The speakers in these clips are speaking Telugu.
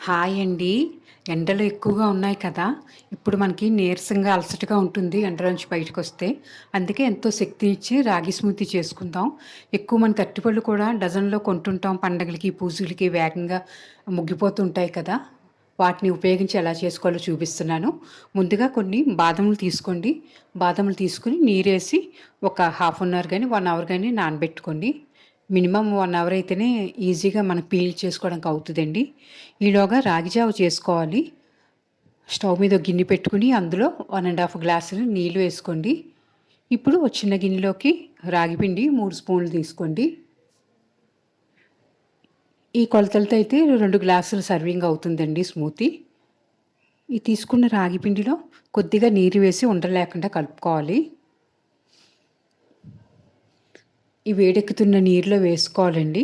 హాయ్ అండి. ఎండలు ఎక్కువగా ఉన్నాయి కదా! ఇప్పుడు మనకి నీరసంగా, అలసటగా ఉంటుంది ఎండలోంచి బయటకొస్తే. అందుకే ఎంతో శక్తినిచ్చే రాగి స్మూతీ చేసుకుందాం. ఎక్కువ మనకి అరటిపళ్ళు కూడా డజన్‌లో కొంటుంటాం. పండగలకి, పూజలకి వేగంగా ముగ్గిపోతూ ఉంటాయి కదా! వాటిని ఉపయోగించి ఎలా చేసుకోవాలో చూపిస్తున్నాను. ముందుగా కొన్ని బాదాములు తీసుకోండి. బాదాములు తీసుకొని నీరేసి ఒక హాఫ్ అన్ అవర్ గాని, 1 అవర్ గాని నానబెట్టుకోండి. మినిమమ్ 1 అవర్ అయితేనే ఈజీగా మనం పీల్ చేసుకోవడానికి అవుతదండి. ఈలోగా రాగి జావ చేసుకోవాలి. స్టవ్ మీద ఒక గిన్నె పెట్టుకొని అందులో 1 ½ గ్లాసులు నీళ్లు వేసుకోండి. ఇప్పుడు ఒక చిన్న గిన్నెలోకి రాగి పిండి 3 స్పూన్లు తీసుకోండి. ఈ కొలతలతో అయితే 2 గ్లాసులు సర్వింగ్ అవుతుందండి స్మూతీ. ఈ తీసుకున్న రాగి పిండిలో కొద్దిగా నీరు వేసి ఉండలు లేకుండా కలుపుకోవాలి. ఈ వేడెక్కుతున్న నీరులో వేసుకోవాలండి.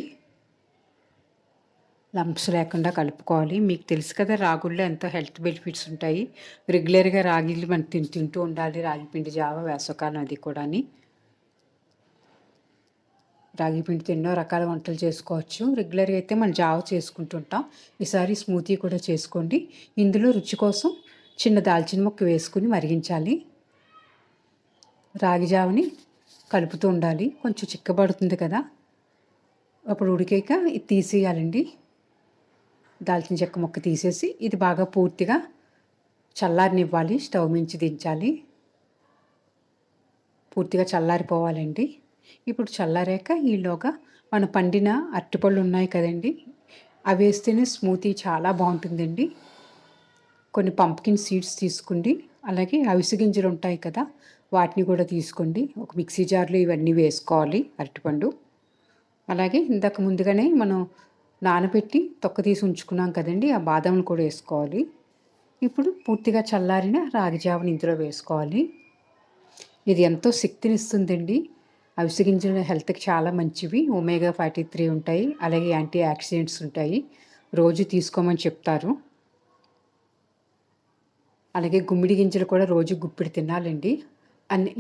లంప్స్ లేకుండా కలుపుకోవాలి. మీకు తెలుసు కదా రాగుల్లో ఎంతో హెల్త్ బెనిఫిట్స్ ఉంటాయి. రెగ్యులర్‌గా రాగిలు మనం తింటూ ఉండాలి. రాగి పిండి జావ వేసవికాలం అది కూడాని. రాగి పిండితో ఎన్నో రకాల వంటలు చేసుకోవచ్చు. రెగ్యులర్‌గా అయితే మనం జావ చేసుకుంటుంటాం. ఈసారి స్మూతీ కూడా చేసుకోండి. ఇందులో రుచి కోసం చిన్న దాల్చిన ముక్క వేసుకొని మరిగించాలి. రాగి జావని కలుపుతూ ఉండాలి. కొంచెం చిక్కబడుతుంది కదా! అప్పుడు ఉడికాక ఇది తీసేయాలండి. దాల్చిన చెక్క ముక్క తీసేసి ఇది బాగా పూర్తిగా చల్లారనివ్వాలి. స్టవ్ మించి దించాలి. పూర్తిగా చల్లారిపోవాలండి. ఇప్పుడు చల్లారాక ఈలోగా మన పండిన అరటిపళ్ళు ఉన్నాయి కదండీ! అవేస్తేనే స్మూతీ చాలా బావుంటుందండి. కొన్ని పంప్కిన్ సీడ్స్ తీసుకోండి. అలాగే అవిసె గింజలు ఉంటాయి కదా! వాటిని కూడా తీసుకోండి. ఒక మిక్సీ జార్‌లో ఇవన్నీ వేసుకోవాలి అరటిపండు. అలాగే ఇందాక ముందుగానే మనం నానబెట్టి తొక్క తీసి ఉంచుకున్నాం కదండీ! ఆ బాదాంలు కూడా వేసుకోవాలి. ఇప్పుడు పూర్తిగా చల్లారిన రాగి జావని ఇందులో వేసుకోవాలి. ఇది ఎంతో శక్తినిస్తుందండి. అవిసె గింజలు హెల్త్‌కి చాలా మంచివి. ఒమేగా 33 ఉంటాయి. అలాగే యాంటీ ఆక్సిడెంట్స్ ఉంటాయి. రోజు తీసుకోమని చెప్తారు. అలాగే గుమ్మిడి గింజలు కూడా రోజు గుప్పెడు తినాలండి.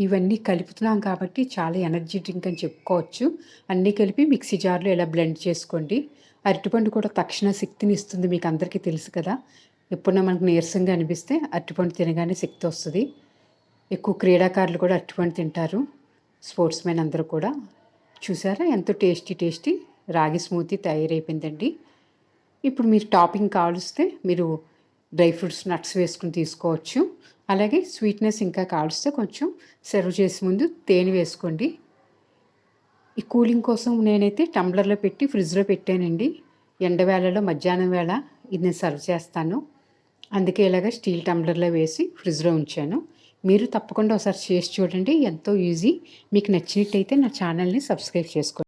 ఇవన్నీ కలుపుతున్నాం కాబట్టి చాలా ఎనర్జీ డ్రింక్ అని చెప్పుకోవచ్చు. అన్నీ కలిపి మిక్సీ జార్‌లో ఇలా బ్లెండ్ చేసుకోండి. అరటిపండు కూడా తక్షణ శక్తినిస్తుంది. మీకు అందరికీ తెలుసు కదా! ఎప్పుడన్నా మనకు నీరసంగా అనిపిస్తే అరటిపండు తినగానే శక్తి వస్తది. ఎక్కువ క్రీడాకారులు కూడా అరటిపండు తింటారు. స్పోర్ట్స్ మెన్ అందరూ కూడా. చూసారా ఎంతో టేస్టీ రాగి స్మూతీ తయారైపోయిందండి. ఇప్పుడు మీరు టాపింగ్ కావలిస్తే మీరు డ్రై ఫ్రూట్స్, నట్స్ వేసుకొని తీసుకోవచ్చు. అలాగే స్వీట్‌నెస్ ఇంకా కావలిస్తే కొంచెం సర్వ్ చేసే ముందు తేనె వేసుకోండి. ఈ కూలింగ్ కోసం నేనైతే టంబ్లర్‌లో పెట్టి ఫ్రిడ్జ్‌లో పెట్టానండి. ఎండవేళలో మధ్యాహ్నం వేళ ఇది నేను సర్వ్ చేస్తాను. అందుకే ఇలాగ స్టీల్ టంబ్లర్‌లో వేసి ఫ్రిడ్జ్‌లో ఉంచాను. మీరు తప్పకుండా ఒకసారి చేసి చూడండి. ఎంతో ఈజీ. మీకు నచ్చినట్టయితే నా ఛానల్‌ని సబ్స్క్రైబ్ చేసుకోండి.